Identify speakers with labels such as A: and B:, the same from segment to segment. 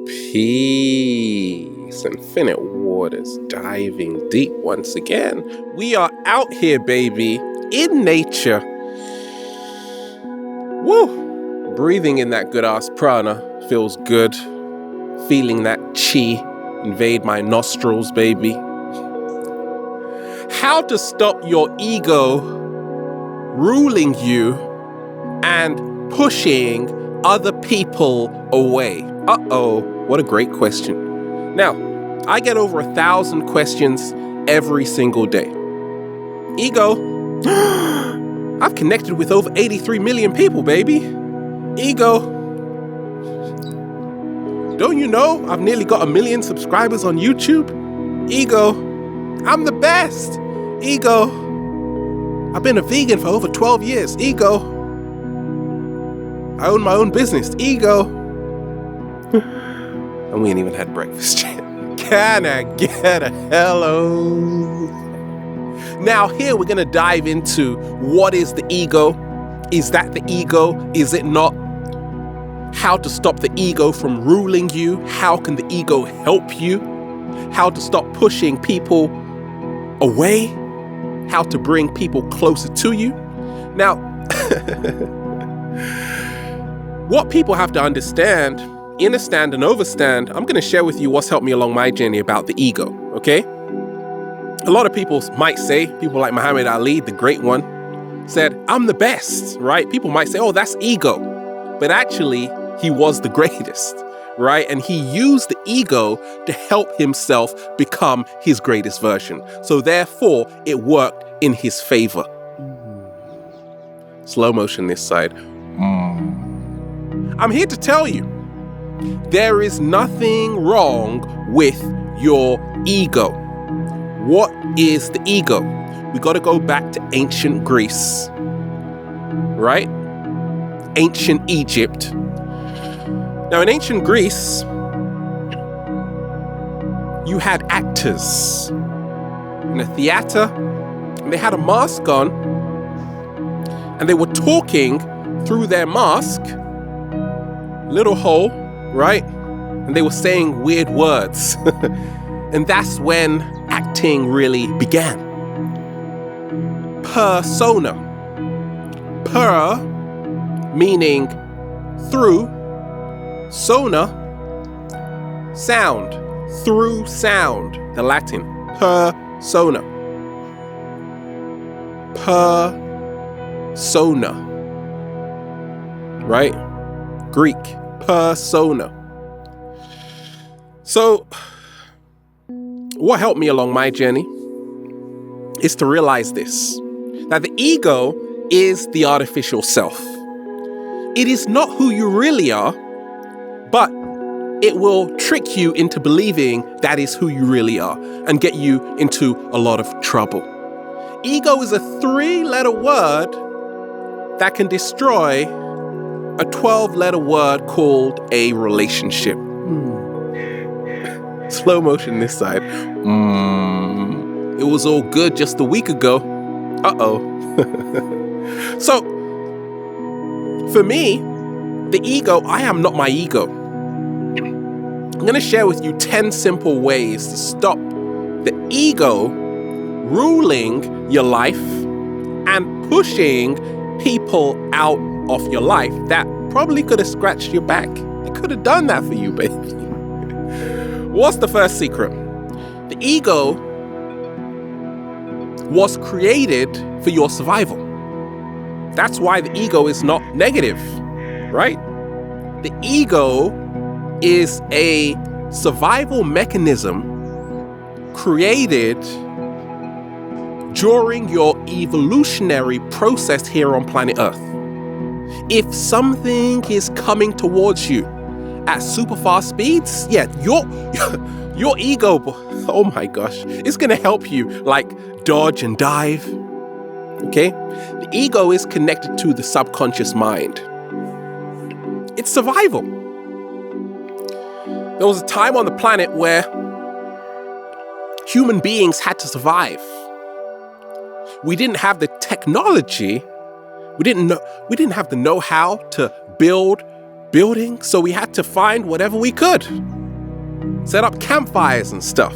A: Peace, infinite waters, diving deep once again. We are out here, baby, in nature. Woo! Breathing in that good-ass prana feels good. Feeling that chi invade my nostrils, baby. How to stop your ego ruling you and pushing other people away. Uh-oh, what a great question. Now, I get over 1,000 questions every single day. Ego, I've connected with over 83 million people, baby. Ego, don't you know I've nearly got 1 million subscribers on YouTube? Ego, I'm the best. Ego, I've been a vegan for over 12 years. Ego, I own my own business. Ego. And we ain't even had breakfast yet. Can I get a hello? Now here we're going to dive into what is the ego? Is that the ego? Is it not? How to stop the ego from ruling you? How can the ego help you? How to stop pushing people away? How to bring people closer to you? Now, what people have to understand, understand and overstand, I'm going to share with you what's helped me along my journey about the ego, okay? A lot of people might say, people like Muhammad Ali, the great one, said, I'm the best, right? People might say, oh, that's ego. But actually, he was the greatest, right? And he used the ego to help himself become his greatest version. So therefore, it worked in his favor. Slow motion this side. I'm here to tell you, there is nothing wrong with your ego. What is the ego? We got to go back to ancient Greece, right? Ancient Egypt. Now, in ancient Greece, you had actors in a theater, and they had a mask on, and they were talking through their mask, little hole, right? And they were saying weird words. And that's when acting really began. Persona. Per meaning through, sona, sound, through sound, the Latin, persona. Persona, right? Greek, persona. So, what helped me along my journey is to realize this, that the ego is the artificial self. It is not who you really are, but it will trick you into believing that is who you really are and get you into a lot of trouble. Ego is a 3-letter word that can destroy a 12-letter word called a relationship. Slow motion this side. It was all good just a week ago. Uh-oh. So, for me, the ego, I am not my ego. I'm going to share with you 10 simple ways to stop the ego ruling your life and pushing people out of your life that probably could have scratched your back. It could have done that for you, baby. What's the first secret? The ego was created for your survival. That's why the ego is not negative, right? The ego is a survival mechanism created during your evolutionary process here on planet Earth. If something is coming towards you at super fast speeds, yeah, your ego, oh my gosh, it's gonna help you like dodge and dive, okay? The ego is connected to the subconscious mind. It's survival. There was a time on the planet where human beings had to survive. We didn't have the technology. We didn't have the know-how to build building, so we had to find whatever we could. Set up campfires and stuff.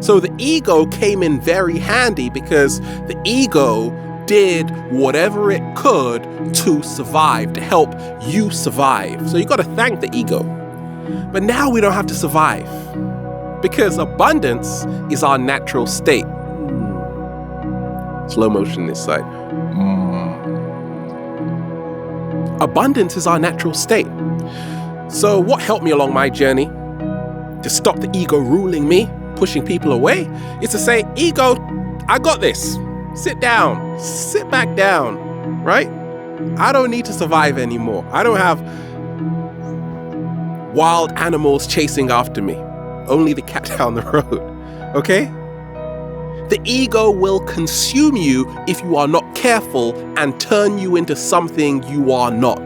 A: So the ego came in very handy because the ego did whatever it could to survive, to help you survive. So you got to thank the ego. But now we don't have to survive because abundance is our natural state. Slow motion this side. Abundance is our natural state. So what helped me along my journey to stop the ego ruling me, pushing people away, is to say, ego, I got this. Sit down, sit back down, right? I don't need to survive anymore. I don't have wild animals chasing after me. Only the cat down the road, okay? The ego will consume you if you are not careful and turn you into something you are not.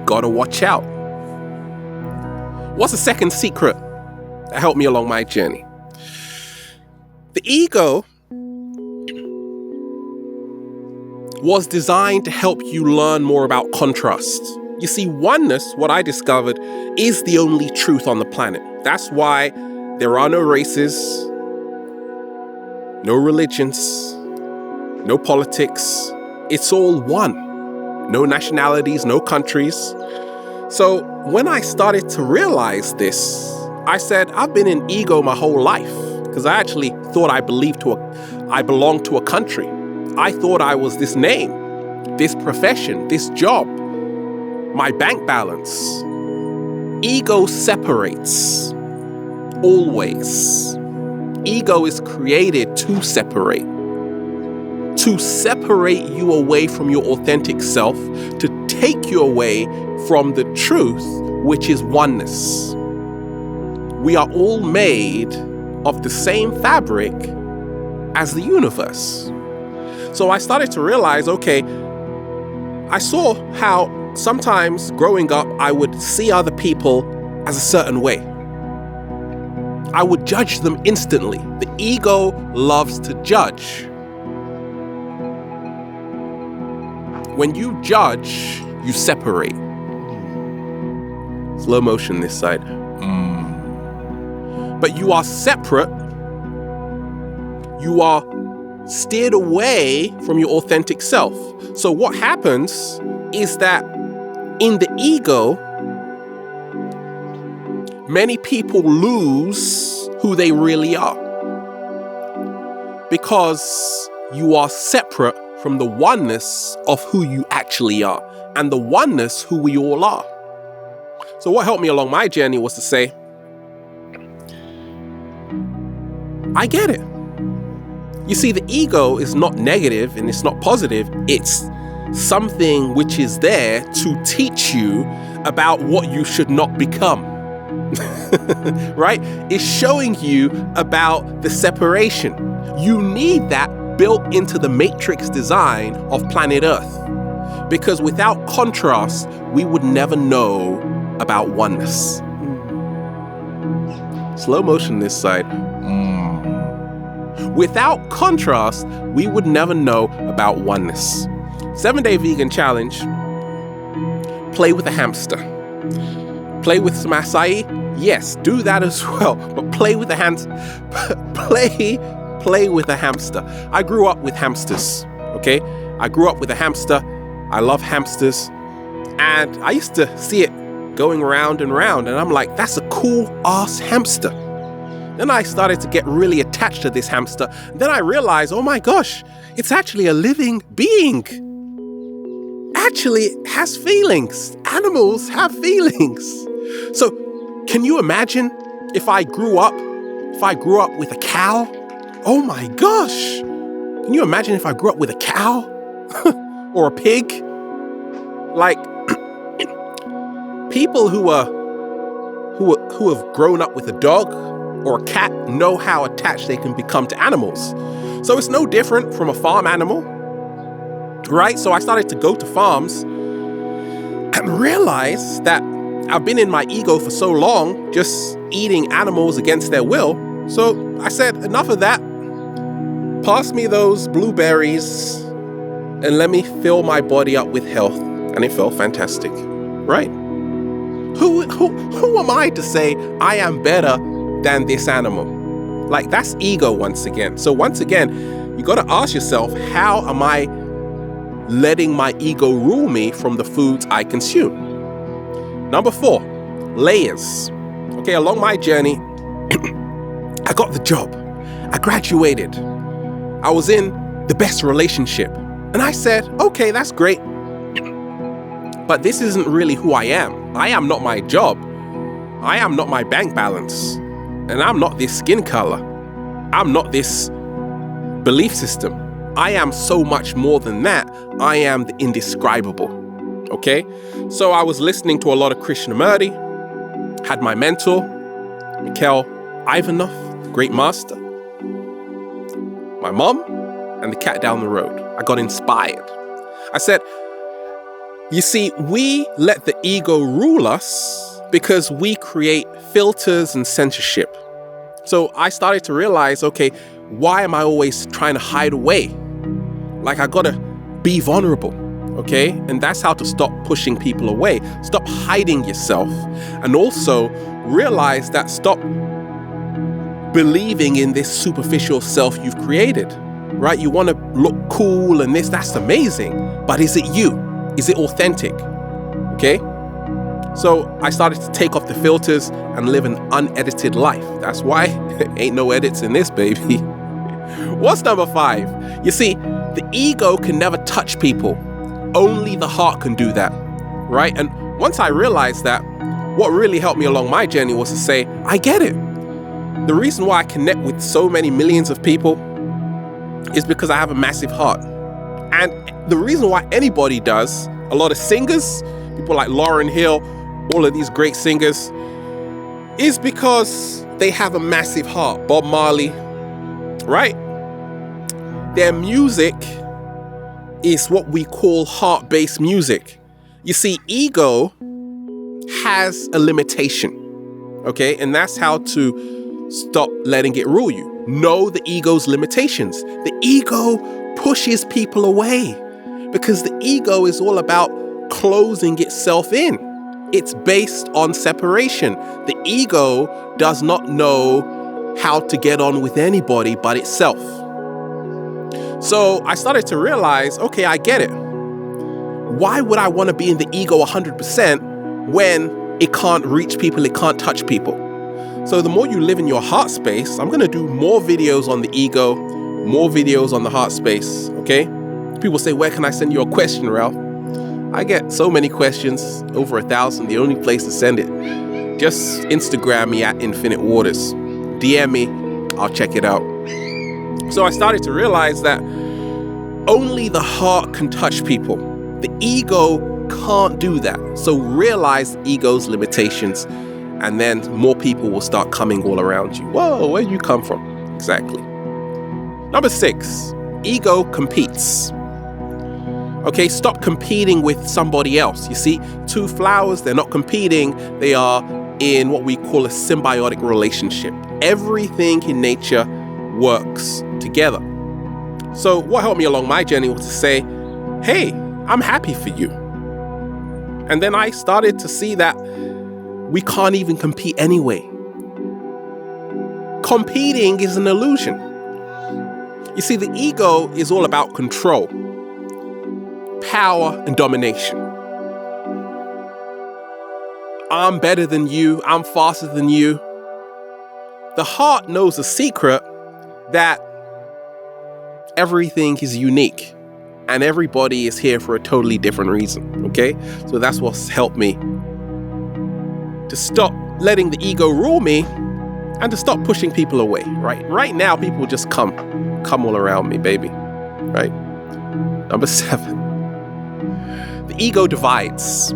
A: Gotta watch out. What's the second secret that helped me along my journey? The ego was designed to help you learn more about contrast. You see, oneness, what I discovered, is the only truth on the planet. That's why there are no races, no religions, no politics. It's all one. No nationalities, no countries. So when I started to realize this, I said, I've been in ego my whole life because I actually thought I belonged to a country. I thought I was this name, this profession, this job, my bank balance. Ego separates, always. Ego is created to separate you away from your authentic self, to take you away from the truth, which is oneness. We are all made of the same fabric as the universe. So I started to realize, okay, I saw how sometimes growing up, I would see other people as a certain way. I would judge them instantly. The ego loves to judge. When you judge, you separate. Slow motion this side. But you are separate. You are steered away from your authentic self. So what happens is that in the ego, many people lose who they really are because you are separate from the oneness of who you actually are and the oneness who we all are. So what helped me along my journey was to say, I get it. You see, the ego is not negative and it's not positive. It's something which is there to teach you about what you should not become. Right? It's showing you about the separation. You need that built into the matrix design of planet Earth. Because without contrast, we would never know about oneness. Slow motion this side. Without contrast, we would never know about oneness. 7-day vegan challenge. Play with a hamster. Play with some acai. Yes, do that as well. But play with a play with a hamster. I grew up with hamsters. Okay, I grew up with a hamster. I love hamsters, and I used to see it going round and round, and I'm like, that's a cool ass hamster. Then I started to get really attached to this hamster. Then I realized, oh my gosh, it's actually a living being. Actually, it has feelings. Animals have feelings. So, can you imagine if I grew up with a cow? Oh my gosh. Can you imagine if I grew up with a cow or a pig? Like people who have grown up with a dog or a cat know how attached they can become to animals. So it's no different from a farm animal, right? So I started to go to farms and realize that I've been in my ego for so long, just eating animals against their will. So I said, enough of that. Pass me those blueberries and let me fill my body up with health. And it felt fantastic. right? Who am I to say I am better than this animal? Like, that's ego once again. So once again, you got to ask yourself, how am I letting my ego rule me from the foods I consume? Number 4, layers. Okay, along my journey, I got the job. I graduated. I was in the best relationship. And I said, okay, that's great. But this isn't really who I am. I am not my job. I am not my bank balance. And I'm not this skin color. I'm not this belief system. I am so much more than that. I am the indescribable. Okay? So I was listening to a lot of Krishnamurti, had my mentor, Mikhail Ivanov, the great master, my mom, and the cat down the road. I got inspired. I said, you see, we let the ego rule us because we create filters and censorship. So I started to realize, okay, why am I always trying to hide away? Like, I gotta be vulnerable, okay? And that's how to stop pushing people away. Stop hiding yourself. And also realize that stop believing in this superficial self you've created, right? You wanna look cool and that's amazing. But is it you? Is it authentic? Okay? So I started to take off the filters and live an unedited life. That's why ain't no edits in this, baby. What's number 5? You see, the ego can never touch people. Only the heart can do that, right? And once I realized that, what really helped me along my journey was to say, I get it. The reason why I connect with so many millions of people is because I have a massive heart. And the reason why anybody does, a lot of singers, people like Lauryn Hill, all of these great singers, is because they have a massive heart. Bob Marley, right? Their music is what we call heart-based music. You see, ego has a limitation, okay? And that's how to stop letting it rule you. Know the ego's limitations. The ego pushes people away because the ego is all about closing itself in. It's based on separation. The ego does not know how to get on with anybody but itself. So I started to realize, okay, I get it. Why would I want to be in the ego 100% when it can't reach people, it can't touch people? So the more you live in your heart space, I'm going to do more videos on the ego, more videos on the heart space, okay? People say, where can I send you a question, Ralph? I get so many questions, over 1,000. The only place to send it, just Instagram me at Infinite Waters. DM me, I'll check it out. So I started to realize that only the heart can touch people. The ego can't do that. So realize the ego's limitations, and then more people will start coming all around you. Whoa, where did you come from? Exactly. Number 6, ego competes. Okay, stop competing with somebody else. You see, 2 flowers, they're not competing. They are in what we call a symbiotic relationship. Everything in nature works together. So what helped me along my journey was to say, hey, I'm happy for you. And then I started to see that we can't even compete anyway. Competing is an illusion. You see, the ego is all about control, power, and domination. I'm better than you. I'm faster than you. The heart knows a secret that everything is unique and everybody is here for a totally different reason, okay? So that's what's helped me to stop letting the ego rule me and to stop pushing people away, right? Right now, people just come all around me, baby, right? Number 7, the ego divides,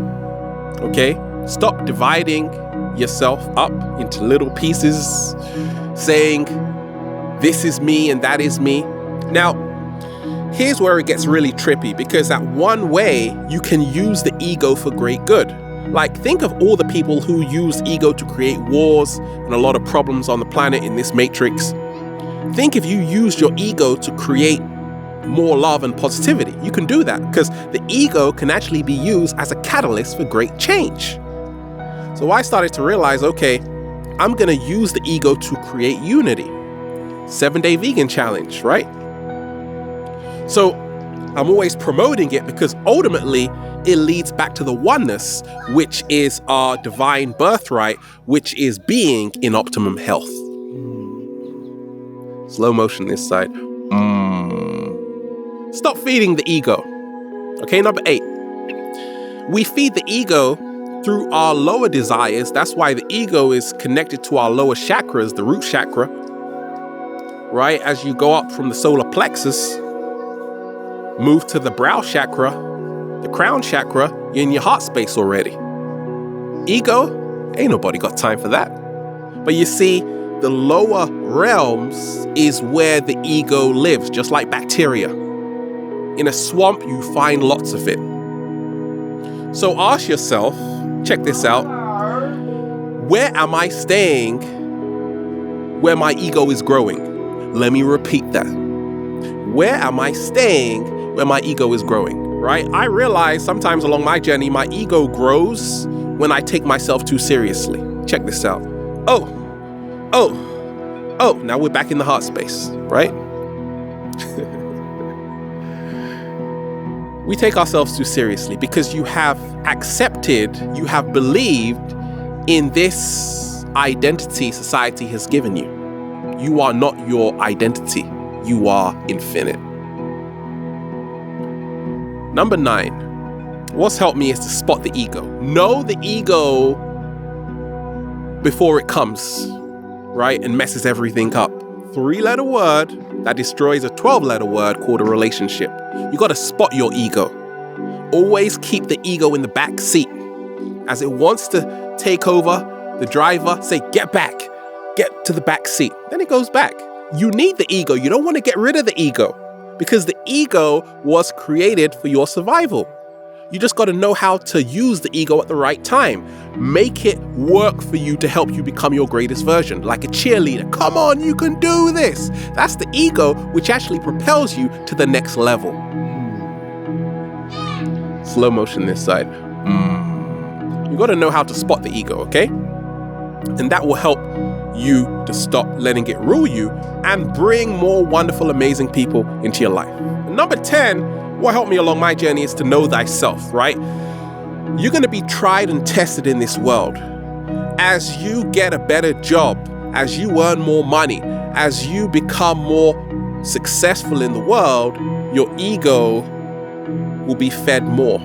A: okay? Stop dividing yourself up into little pieces, saying, this is me and that is me. Now, here's where it gets really trippy, because that one way you can use the ego for great good. Like, think of all the people who use ego to create wars and a lot of problems on the planet in this matrix. Think if you used your ego to create more love and positivity. You can do that because the ego can actually be used as a catalyst for great change. So I started to realize, okay, I'm going to use the ego to create unity. 7-day vegan challenge, right? So I'm always promoting it because ultimately it leads back to the oneness, which is our divine birthright, which is being in optimum health. Slow motion this side. Stop feeding the ego. Okay, number 8. We feed the ego through our lower desires. That's why the ego is connected to our lower chakras, the root chakra. Right? As you go up from the solar plexus, move to the brow chakra, the crown chakra, you're in your heart space already. Ego, ain't nobody got time for that. But you see, the lower realms is where the ego lives, just like bacteria. In a swamp, you find lots of it. So ask yourself, check this out, where am I staying where my ego is growing? Let me repeat that. Where am I staying where my ego is growing, right? I realize sometimes along my journey, my ego grows when I take myself too seriously. Check this out. Oh, now we're back in the heart space, right? We take ourselves too seriously because you have accepted, you have believed in this identity society has given you. You are not your identity. You are infinite. Number 9, what's helped me is to spot the ego. Know the ego before it comes, right, and messes everything up. 3-letter word that destroys a 12-letter word called a relationship. You got to spot your ego. Always keep the ego in the back seat. As it wants to take over the driver, say, get back, get to the back seat. Then it goes back. You need the ego. You don't want to get rid of the ego because the ego was created for your survival. You just got to know how to use the ego at the right time. Make it work for you to help you become your greatest version, like a cheerleader. Come on, you can do this. That's the ego, which actually propels you to the next level. Slow motion this side. You got to know how to spot the ego, okay? And that will help you to stop letting it rule you and bring more wonderful, amazing people into your life. And number 10, what helped me along my journey is to know thyself, right? You're going to be tried and tested in this world. As you get a better job, as you earn more money, as you become more successful in the world, your ego will be fed more.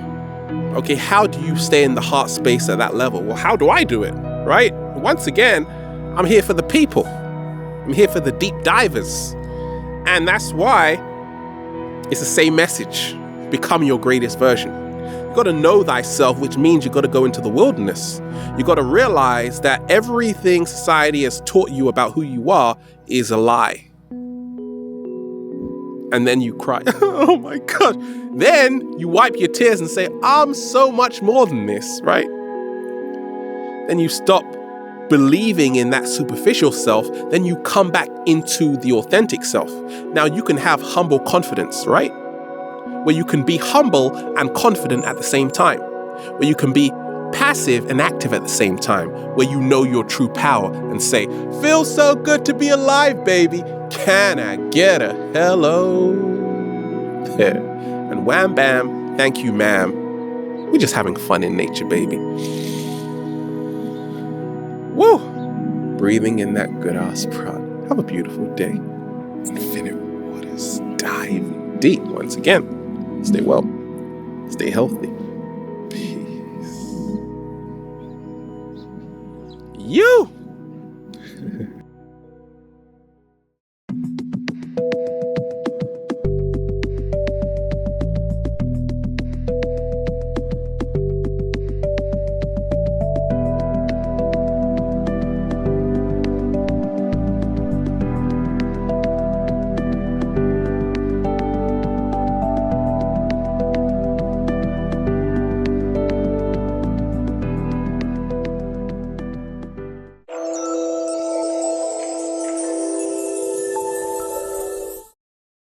A: Okay, how do you stay in the heart space at that level? Well, how do I do it, right? Once again, I'm here for the people. I'm here for the deep divers. And that's why it's the same message. Become your greatest version. You got to know thyself, which means you got to go into the wilderness. You got to realize that everything society has taught you about who you are is a lie. And then you cry, oh my God. Then you wipe your tears and say, I'm so much more than this, right? Then you stop believing in that superficial self. Then you come back into the authentic self. Now you can have humble confidence, right? Where you can be humble and confident at the same time. Where you can be passive and active at the same time. Where you know your true power and say, feels so good to be alive, baby. Can I get a hello? There. And wham bam, thank you ma'am. We're just having fun in nature, baby. Woo! Breathing in that good ass prana. Have a beautiful day. Infinite waters dive deep once again. Stay well. Stay healthy. Peace. You!